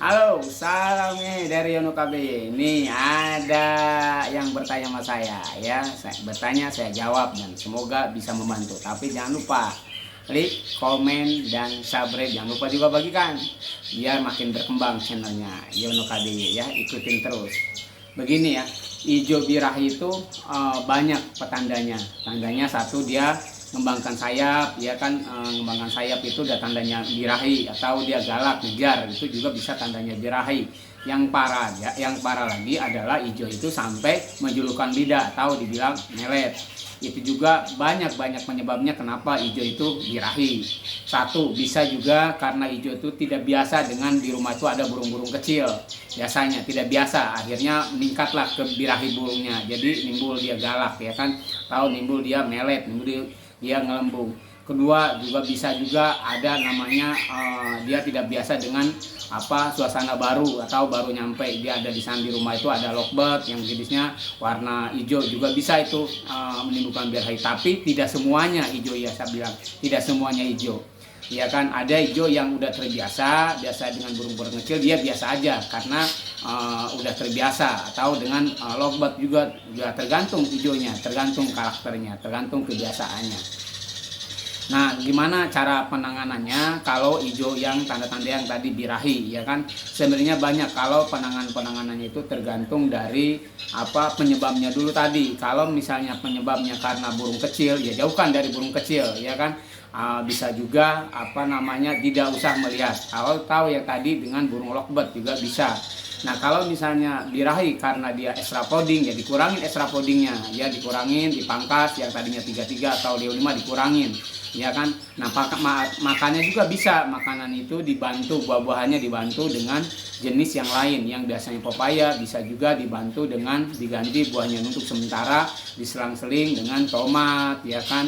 Halo, salam nih dari Yono KB. Nih ada yang bertanya sama saya ya. Saya bertanya, saya jawab dan semoga bisa membantu. Tapi jangan lupa klik, komen, dan subscribe. Jangan lupa juga bagikan biar makin berkembang channelnya Yono KB ya. Ikutin terus. Begini ya, hijau birahi itu banyak petandanya. Tandanya satu, dia ngembangkan sayap, ya kan, ngembangkan sayap itu udah tandanya birahi, atau dia galak ngejar, itu juga bisa tandanya birahi. Yang parah lagi adalah hijau itu sampai menjulurkan lidah atau dibilang melet. Itu juga banyak penyebabnya kenapa hijau itu birahi. Satu, bisa juga karena hijau itu tidak biasa dengan di rumah itu ada burung-burung kecil. Biasanya tidak biasa, akhirnya meningkatlah ke birahi burungnya. Jadi nimbul dia galak, ya kan, tahu nimbul dia melet, nimbul dia ngelembung. Kedua, juga bisa juga ada namanya dia tidak biasa dengan suasana baru, atau baru nyampe dia ada di sana, di rumah itu ada lovebird yang jenisnya warna hijau, juga bisa itu menimbulkan birahi. Tapi tidak semuanya hijau ya, saya bilang tidak semuanya hijau. Ya kan, ada hijau yang udah terbiasa dengan burung-burung kecil, dia biasa aja karena udah terbiasa, atau dengan lovebird juga tergantung hijaunya, tergantung karakternya, tergantung kebiasaannya. Nah, gimana cara penanganannya kalau hijau yang tanda-tanda yang tadi birahi, ya kan? Sebenarnya banyak. Kalau penanganannya itu tergantung dari penyebabnya dulu tadi. Kalau misalnya penyebabnya karena burung kecil, ya jauhkan dari burung kecil, ya kan? Bisa juga tidak usah melihat. Kalau tahu yang tadi dengan burung lovebird juga bisa. Nah, kalau misalnya birahi karena dia extra podding, ya dikurangin extra poddingnya, ya dikurangin, dipangkas, yang tadinya 33 atau 55 dikurangin, ya kan. Nah, makannya juga bisa, makanan itu dibantu, buah-buahannya dibantu dengan jenis yang lain, yang biasanya pepaya bisa juga dibantu dengan diganti buahnya untuk sementara, diselang-seling dengan tomat, ya kan,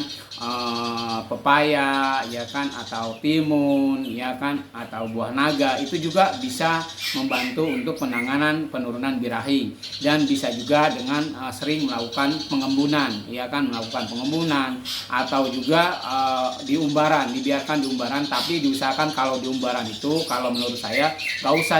pepaya, ya kan, atau timun, ya kan, atau buah naga. Itu juga bisa membantu untuk penanganan penurunan birahi. Dan bisa juga dengan sering melakukan pengembunan, ya kan, melakukan pengembunan, atau juga dibiarkan di umbaran. Tapi diusahakan kalau di umbaran itu, kalau menurut saya nggak usah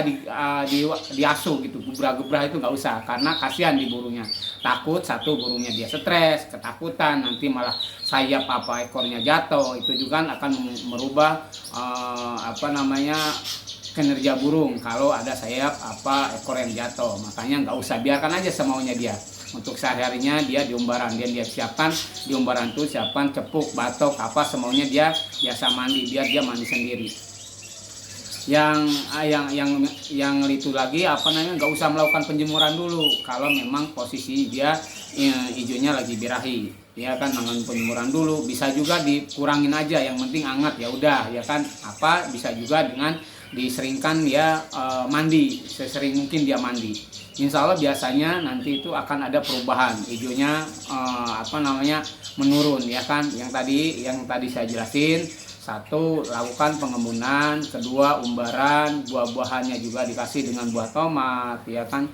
diasuh gitu, gebrah-gebrah itu nggak usah, karena kasihan di burungnya. Takut satu, burungnya dia stres, ketakutan, nanti malah sayap ekornya jatuh. Itu juga akan merubah kinerja burung kalau ada sayap ekor yang jatuh. Makanya nggak usah, biarkan aja semaunya dia. Untuk sehari-harinya dia di umbaran, dia siapkan di umbaran tuh, siapkan cepuk, batok, semaunya dia biasa mandi, biar dia mandi sendiri. Yang itu lagi nggak usah melakukan penjemuran dulu kalau memang posisi dia hijaunya lagi birahi, ya kan. Melakukan penjemuran dulu, bisa juga dikurangin aja, yang penting hangat, ya udah, ya kan. Bisa juga dengan diseringkan ya, mandi sesering mungkin dia mandi. Insya Allah biasanya nanti itu akan ada perubahan hijaunya, menurun, ya kan. Yang tadi saya jelasin, satu, lakukan pengembunan. Kedua, umbaran, buah-buahannya juga dikasih dengan buah tomat, ya kan,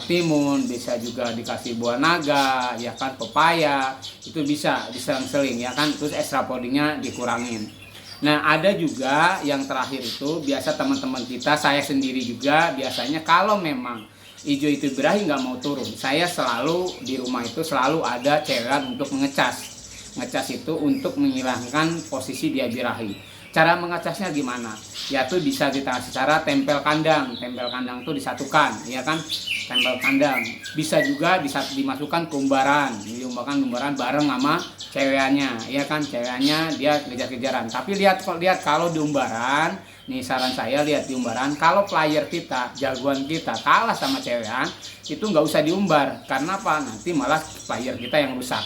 timun, bisa juga dikasih buah naga, ya kan, pepaya, itu bisa diselang-seling, ya kan. Terus extra poddingnya dikurangin. Nah, ada juga yang terakhir itu, biasa teman-teman kita, saya sendiri juga biasanya kalau memang hijau itu birahi nggak mau turun, saya selalu di rumah itu selalu ada cairan untuk mengecas. Ngecas itu untuk menghilangkan posisi dia birahi. Cara mengecasnya gimana? Yaitu bisa kita cara tempel kandang. Tempel kandang itu disatukan, ya kan? Tempel kandang. Bisa juga dimasukkan ke umbaran. Diumbarkan umbaran bareng sama cewekannya, ya kan? Cewekannya dia kejar-kejaran. Tapi lihat kalau di umbaran, nih saran saya, lihat di umbaran, kalau player kita, jagoan kita kalah sama cewekan, itu nggak usah diumbar. Karena apa? Nanti malah player kita yang rusak.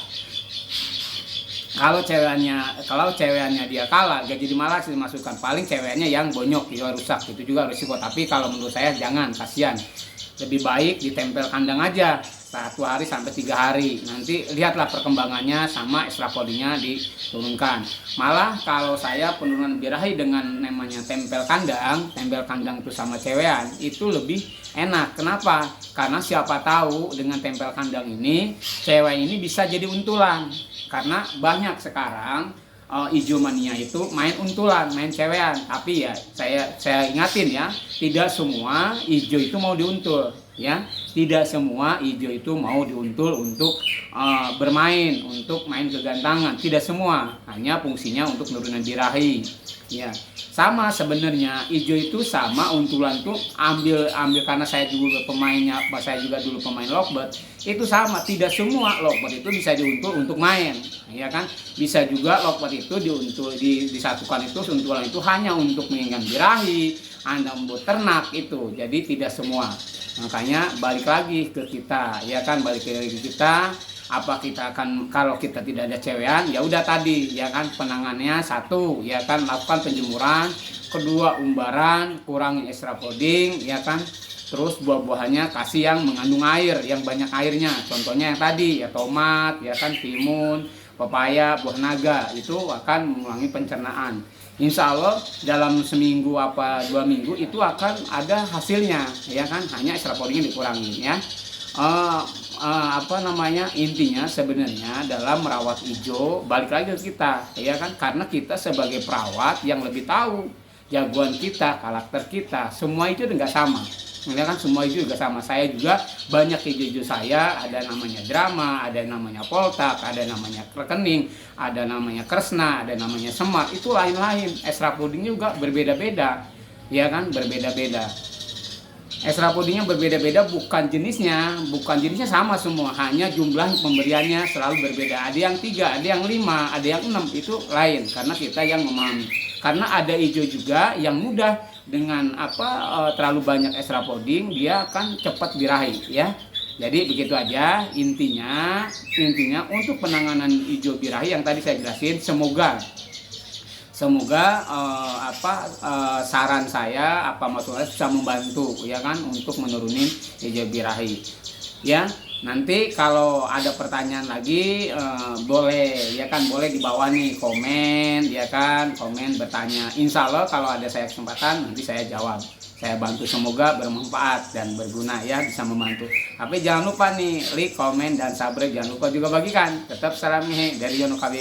Kalau cewekannya dia kalah, gak jadi malas dimasukkan, paling ceweknya yang bonyok, dia rusak, itu juga risiko. Tapi kalau menurut saya jangan, kasihan. Lebih baik ditempel kandang aja 1 hari sampai 3 hari. Nanti lihatlah perkembangannya, sama extra poddingnya diturunkan. Malah kalau saya penurunan birahi dengan namanya tempel kandang itu sama cewekan, itu lebih enak. Kenapa? Karena siapa tahu dengan tempel kandang ini, cewek ini bisa jadi untulan. Karena banyak sekarang ijo mania itu main untulan, main cewean. Tapi ya saya ingatin ya, tidak semua ijo itu mau diuntul ya. Tidak semua ijo itu mau diuntul untuk bermain, untuk main kegantangan. Tidak semua, hanya fungsinya untuk nurunan birahi. Ya, sama sebenarnya ijo itu sama untulan tuh ambil karena saya juga pemainnya, saya juga dulu pemain lovebird, itu sama. Tidak semua lovebird itu bisa diuntul untuk main, ya kan? Bisa juga lovebird itu diuntul disatukan itu untulan itu hanya untuk menginginkan birahi, Anda membuat ternak itu. Jadi tidak semua. Makanya balik lagi ke kita, ya kan? Balik lagi ke kita. Apa kita akan, kalau kita tidak ada cewean, ya udah tadi ya kan, penangannya satu ya kan, lakukan penjemuran, kedua umbaran, kurangi extra fooding ya kan, terus buah-buahannya kasih yang mengandung air, yang banyak airnya, contohnya yang tadi ya tomat ya kan, timun, pepaya, buah naga, itu akan mengurangi pencernaan. Insya Allah dalam seminggu apa 2 minggu itu akan ada hasilnya ya kan, hanya extra foodingnya dikurangi ya. Intinya sebenarnya dalam merawat ijo balik lagi ke kita ya kan, karena kita sebagai perawat yang lebih tahu jagoan kita, karakter kita, semua itu nggak sama ya kan, semua itu juga sama. Saya juga banyak ijo-ijo saya, ada namanya drama, ada namanya poltak, ada namanya rekening, ada namanya kresna, ada namanya semar, itu lain-lain. Extra fooding juga berbeda-beda ya kan, berbeda-beda. Extra foodingnya berbeda-beda, bukan jenisnya sama semua, hanya jumlah pemberiannya selalu berbeda. Ada yang 3, ada yang 5, ada yang 6, itu lain karena kita yang memahami. Karena ada ijo juga yang mudah dengan terlalu banyak extra fooding, dia akan cepat birahi ya. Jadi begitu aja intinya untuk penanganan ijo birahi yang tadi saya jelasin. Semoga saran saya maksudnya bisa membantu ya kan untuk menurunin ijo birahi ya. Nanti kalau ada pertanyaan lagi boleh ya kan, boleh di bawah nih komen ya kan, komen bertanya. Insya Allah kalau ada saya kesempatan nanti saya jawab, saya bantu. Semoga bermanfaat dan berguna ya, bisa membantu. Tapi jangan lupa nih like, komen, dan subscribe. Jangan lupa juga bagikan. Tetap salam nih dari Yono KB.